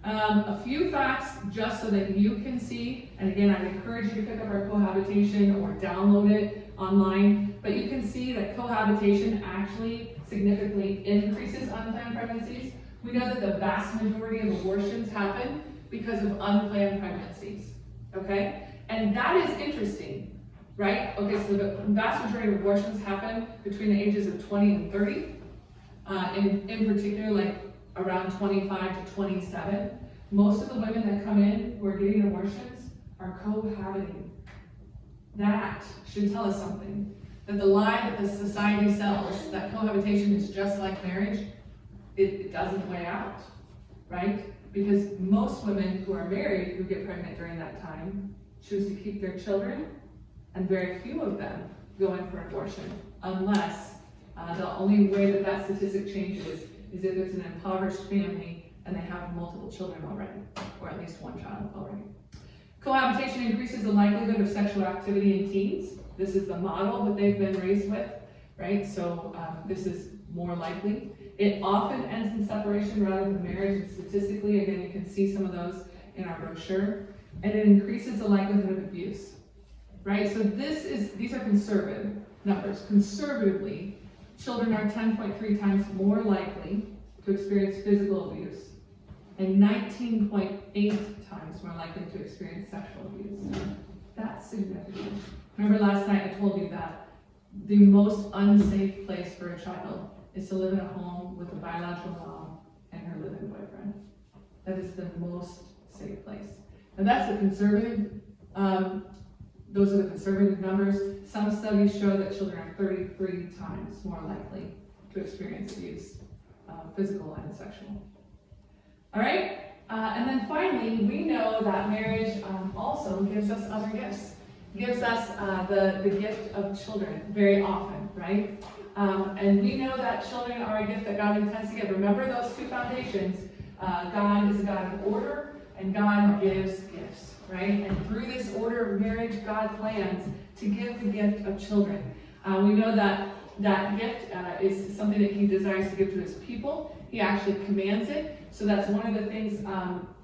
[SPEAKER 1] a few facts just so that you can see, and again, I'd encourage you to pick up our cohabitation or download it online, but you can see that cohabitation actually significantly increases unplanned pregnancies. We know that the vast majority of abortions happen because of unplanned pregnancies, okay? And that is interesting, right? Okay, so the vast majority of abortions happen between the ages of 20 and 30. In particular, like around 25 to 27. Most of the women that come in who are getting abortions are cohabiting. That should tell us something. That the lie that the society sells, that cohabitation is just like marriage, it doesn't weigh out, right? Because most women who are married who get pregnant during that time choose to keep their children, and very few of them go in for abortion, unless the only way that statistic changes is if it's an impoverished family and they have multiple children already, or at least one child already. Cohabitation increases the likelihood of sexual activity in teens. This is the model that they've been raised with, right? So this is more likely. It often ends in separation rather than marriage, and statistically, again, you can see some of those in our brochure. And it increases the likelihood of abuse, right? So these are conservative numbers. Conservatively, children are 10.3 times more likely to experience physical abuse and 19.8 times more likely to experience sexual abuse. That's significant. Remember last night I told you that the most unsafe place for a child is to live in a home with a biological mom and her live-in boyfriend. That is the most safe place. And that's the conservative, those are the conservative numbers. Some studies show that children are 33 times more likely to experience abuse, physical and sexual. All right, and then finally, we know that marriage also gives us other gifts. Gives us the gift of children very often, right? And we know that children are a gift that God intends to give. Remember those two foundations. God is a God of order, and God gives gifts, right? And through this order of marriage, God plans to give the gift of children. We know that that gift is something that He desires to give to His people. He actually commands it. So that's one of the things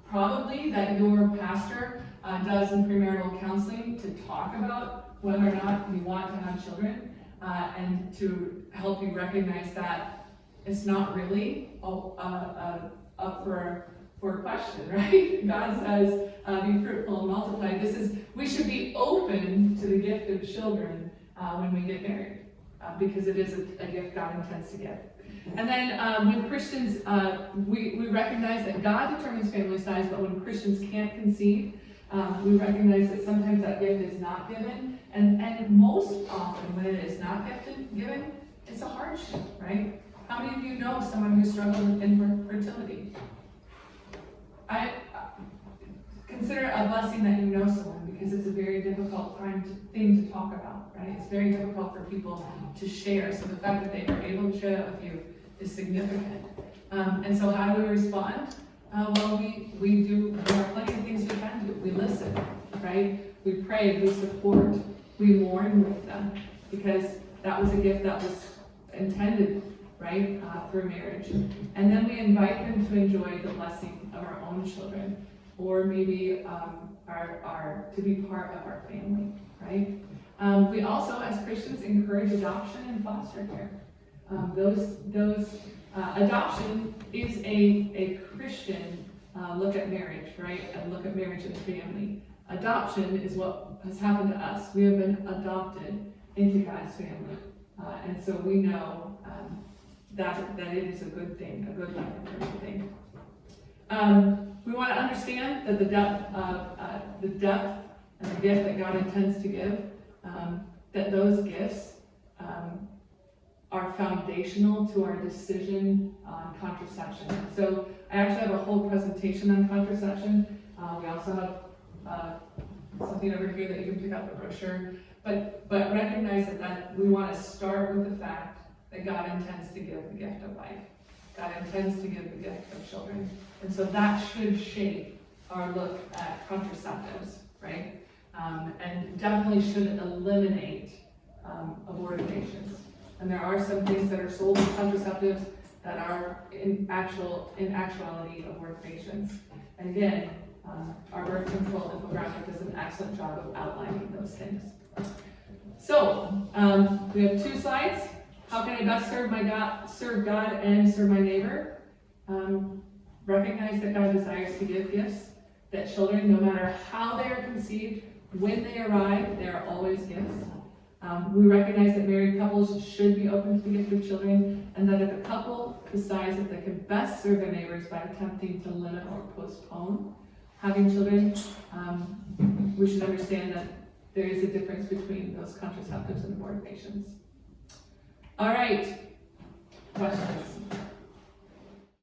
[SPEAKER 1] probably that your pastor does in premarital counseling, to talk about whether or not you want to have children, and to help you recognize that it's not really up for a question, right? God says, be fruitful and multiply. We should be open to the gift of children when we get married, because it is a gift God intends to give. And then when Christians, we recognize that God determines family size, but when Christians can't conceive, we recognize that sometimes that gift is not given, and most often when it is not given, it's a hardship, right? How many of you know someone who struggled with infertility? I consider it a blessing that you know someone, because it's a very difficult thing to talk about, right? It's very difficult for people to share, so the fact that they are able to share that with you is significant. And so how do we respond? Well, there are plenty of things we can do. We listen, right? We pray, we support, we mourn with them, because that was a gift that was intended, right, through marriage. And then we invite them to enjoy the blessing of our own children, or maybe to be part of our family, right? We also, as Christians, encourage adoption and foster care. Adoption is a Christian look at marriage, right? And look at marriage and family. Adoption is what has happened to us. We have been adopted into God's family. And so we know that it is a good thing, a good life-affirming thing. We want to understand that the depth and the gift that God intends to give, that those gifts are foundational to our decision on contraception. So I actually have a whole presentation on contraception. We also have something over here that you can pick up the brochure. But recognize that we want to start with the fact that God intends to give the gift of life. God intends to give the gift of children. And so that should shape our look at contraceptives, right? And definitely should eliminate abortifacients. And there are some things that are sold as contraceptives that are in actuality abortifacients. And again, our birth control infographic does an excellent job of outlining those things. So, we have 2 slides. How can I best serve God and serve my neighbor? Recognize that God desires to give gifts, that children, no matter how they are conceived, when they arrive, they are always gifts. We recognize that married couples should be open to the gift of children, and that if a couple decides that they can best serve their neighbors by attempting to limit or postpone having children, we should understand that there is a difference between those contraceptives and abortifacients. All right, questions?